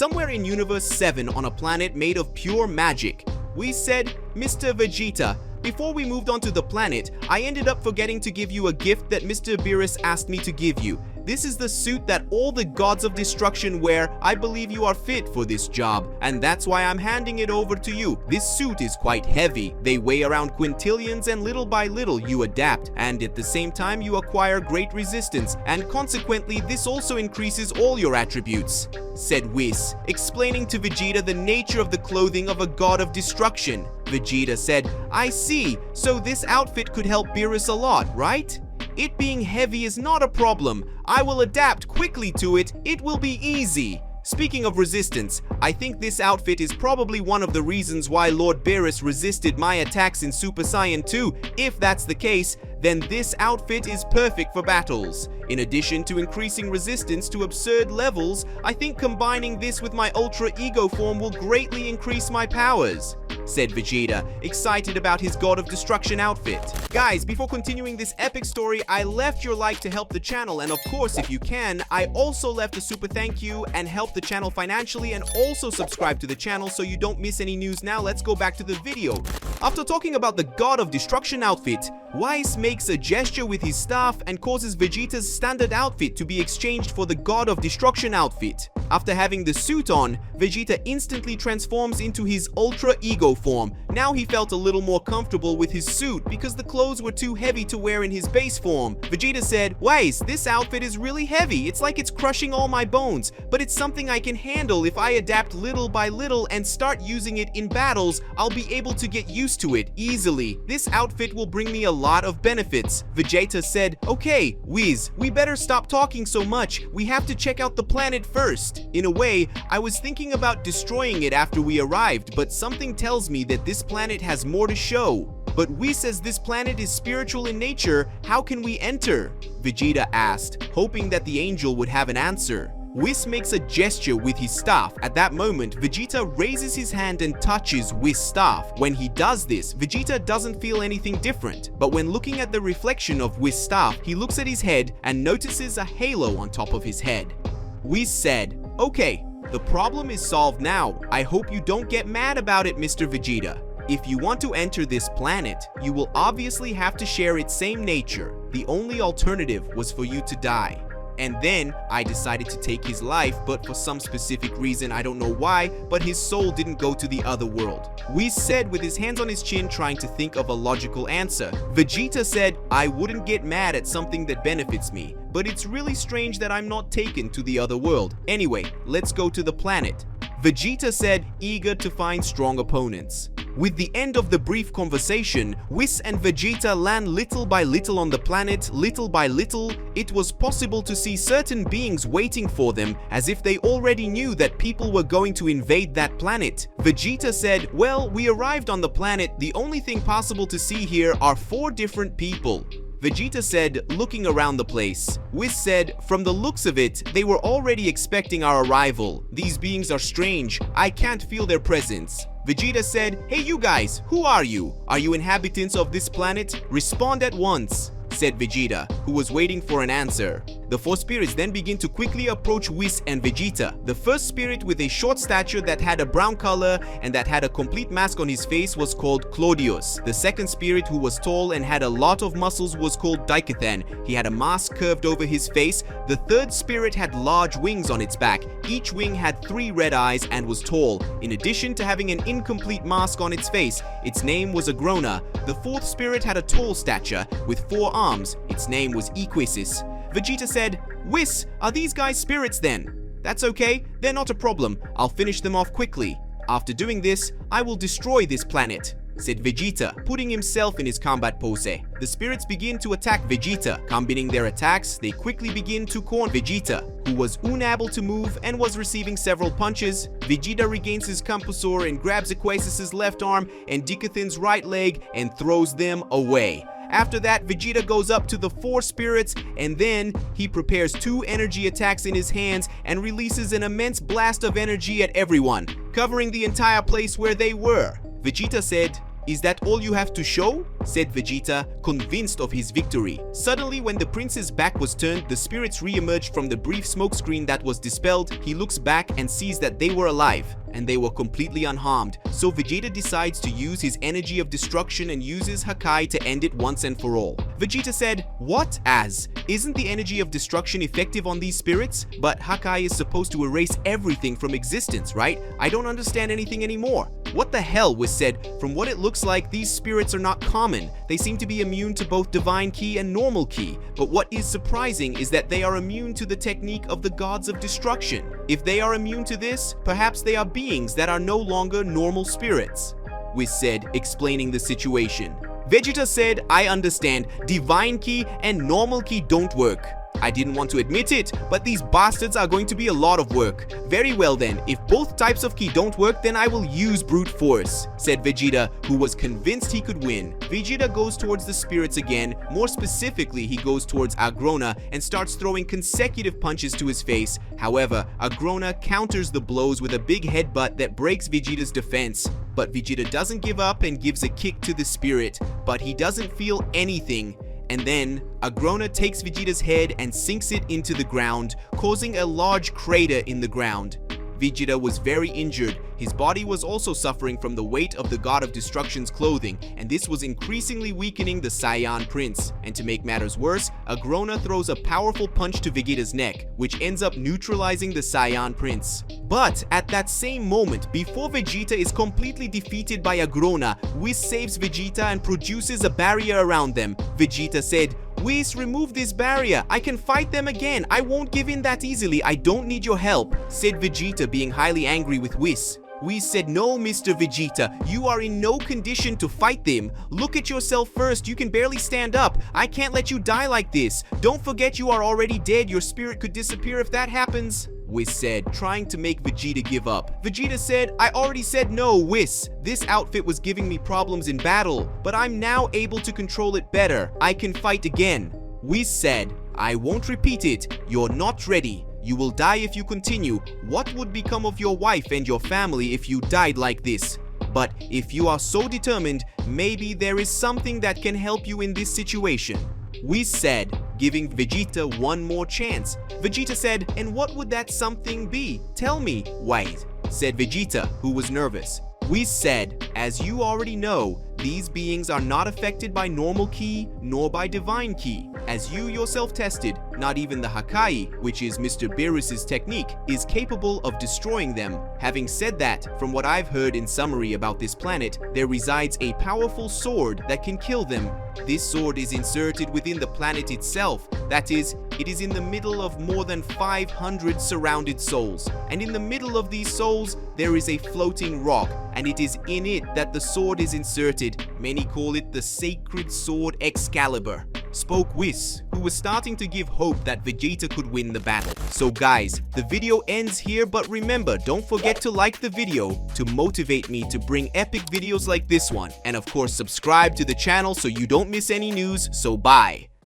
somewhere in Universe 7 on a planet made of pure magic. We said, Mr. Vegeta, before we moved on to the planet, I ended up forgetting to give you a gift that Mr. Beerus asked me to give you. This is the suit that all the gods of destruction wear. I believe you are fit for this job, and that's why I'm handing it over to you. This suit is quite heavy. They weigh around quintillions, and little by little you adapt, and at the same time you acquire great resistance, and consequently this also increases all your attributes, said Whis, explaining to Vegeta the nature of the clothing of a god of destruction. Vegeta said, I see, so this outfit could help Beerus a lot, right? It being heavy is not a problem. I will adapt quickly to it. It will be easy. Speaking of resistance, I think this outfit is probably one of the reasons why Lord Beerus resisted my attacks in Super Saiyan 2. If that's the case, then this outfit is perfect for battles. In addition to increasing resistance to absurd levels, I think combining this with my Ultra Ego form will greatly increase my powers, said Vegeta, excited about his God of Destruction outfit. Guys, before continuing this epic story, I left your like to help the channel, and of course, if you can, I also left a super thank you and help the channel financially, and also subscribe to the channel so you don't miss any news. Now let's go back to the video. After talking about the God of Destruction outfit, Whis makes a gesture with his staff and causes Vegeta's standard outfit to be exchanged for the God of Destruction outfit. After having the suit on, Vegeta instantly transforms into his Ultra Ego form. Now he felt a little more comfortable with his suit because the clothes were too heavy to wear in his base form. Vegeta said, Whis, this outfit is really heavy. It's like it's crushing all my bones, but it's something I can handle if I adapt little by little and start using it in battles. I'll be able to get used to it easily. This outfit will bring me a lot of benefits. Vegeta said, okay, Whis, we better stop talking so much. We have to check out the planet first. In a way, I was thinking about destroying it after we arrived, but something tells me that this planet has more to show. But Whis says this planet is spiritual in nature. How can we enter? Vegeta asked, hoping that the angel would have an answer. Whis makes a gesture with his staff. At that moment, Vegeta raises his hand and touches Whis' staff. When he does this, Vegeta doesn't feel anything different. But when looking at the reflection of Whis' staff, he looks at his head and notices a halo on top of his head. Whis said, okay, the problem is solved now. I hope you don't get mad about it, Mr. Vegeta. If you want to enter this planet, you will obviously have to share its same nature. The only alternative was for you to die. And then I decided to take his life, but for some specific reason, I don't know why, but his soul didn't go to the other world. Whis said with his hands on his chin, trying to think of a logical answer. Vegeta said, I wouldn't get mad at something that benefits me, but it's really strange that I'm not taken to the other world. Anyway, let's go to the planet. Vegeta said, eager to find strong opponents. With the end of the brief conversation, Whis and Vegeta land little by little on the planet. Little by little, it was possible to see certain beings waiting for them, as if they already knew that people were going to invade that planet. Vegeta said, well, we arrived on the planet. The only thing possible to see here are 4 different people. Vegeta said, looking around the place. Whis said, from the looks of it, they were already expecting our arrival. These beings are strange. I can't feel their presence. Vegeta said, hey you guys, who are you? Are you inhabitants of this planet? Respond at once, said Vegeta, who was waiting for an answer. The 4 spirits then begin to quickly approach Whis and Vegeta. The first spirit with a short stature that had a brown color and that had a complete mask on his face was called Claudius. The second spirit, who was tall and had a lot of muscles, was called Daikathan. He had a mask curved over his face. The third spirit had large wings on its back. Each wing had 3 red eyes and was tall. In addition to having an incomplete mask on its face, its name was Agrona. The fourth spirit had a tall stature with 4 arms. Its name was Equasis. Vegeta said, Whis, are these guys spirits then? That's okay, they're not a problem. I'll finish them off quickly. After doing this, I will destroy this planet, said Vegeta, putting himself in his combat pose. The spirits begin to attack Vegeta. Combining their attacks, they quickly begin to corner Vegeta, who was unable to move and was receiving several punches. Vegeta regains his Compulsor and grabs Equasis's left arm and Daikathan's right leg and throws them away. After that, Vegeta goes up to the 4 spirits, and then he prepares 2 energy attacks in his hands and releases an immense blast of energy at everyone, covering the entire place where they were. Vegeta said, Is that all you have to show? Said Vegeta, convinced of his victory. Suddenly, when the prince's back was turned, the spirits re-emerged from the brief smoke screen that was dispelled. He looks back and sees that they were alive, and they were completely unharmed. So Vegeta decides to use his energy of destruction and uses Hakai to end it once and for all. Vegeta said, "What? As? Isn't the energy of destruction effective on these spirits? But Hakai is supposed to erase everything from existence, right? I don't understand anything anymore." What the hell was said? From what it looks like, these spirits are not common. They seem to be immune to both divine ki and normal ki. But what is surprising is that they are immune to the technique of the gods of destruction. If they are immune to this, perhaps they are beings that are no longer normal spirits, Whis said, explaining the situation. Vegeta said, "I understand. Divine ki and normal ki don't work. I didn't want to admit it, but these bastards are going to be a lot of work." "Very well then, if both types of ki don't work, then I will use brute force," said Vegeta, who was convinced he could win. Vegeta goes towards the spirits again. More specifically, he goes towards Agrona and starts throwing consecutive punches to his face. However, Agrona counters the blows with a big headbutt that breaks Vegeta's defense. But Vegeta doesn't give up and gives a kick to the spirit, but he doesn't feel anything. And then, Agrona takes Vegeta's head and sinks it into the ground, causing a large crater in the ground. Vegeta was very injured. His body was also suffering from the weight of the God of Destruction's clothing, and this was increasingly weakening the Saiyan Prince. And to make matters worse, Agrona throws a powerful punch to Vegeta's neck, which ends up neutralizing the Saiyan Prince. But at that same moment, before Vegeta is completely defeated by Agrona, Whis saves Vegeta and produces a barrier around them. Vegeta said, "Whis, remove this barrier. I can fight them again. I won't give in that easily. I don't need your help," said Vegeta, being highly angry with Whis. Whis said, "No, Mr. Vegeta, you are in no condition to fight them. Look at yourself first. You can barely stand up. I can't let you die like this. Don't forget you are already dead. Your spirit could disappear if that happens," Whis said, trying to make Vegeta give up. Vegeta said, "I already said no, Whis. This outfit was giving me problems in battle, but I'm now able to control it better. I can fight again." Whis said, "I won't repeat it. You're not ready. You will die if you continue. What would become of your wife and your family if you died like this? But if you are so determined, maybe there is something that can help you in this situation," Whis said, giving Vegeta one more chance. Vegeta said, "And what would that something be? Tell me." "Wait," said Vegeta, who was nervous. Whis said, "As you already know, these beings are not affected by normal ki nor by divine ki. As you yourself tested, not even the hakai, which is Mr. Beerus's technique, is capable of destroying them. Having said that, from what I've heard in summary about this planet, there resides a powerful sword that can kill them. This sword is inserted within the planet itself. That is, it is in the middle of more than 500 surrounded souls. And in the middle of these souls, there is a floating rock, and it is in it that the sword is inserted. Many call it the sacred sword Excalibur," spoke Whis, who was starting to give hope that Vegeta could win the battle. So guys, the video ends here, but remember, don't forget to like the video to motivate me to bring epic videos like this one. And of course, subscribe to the channel so you don't miss any news. So bye.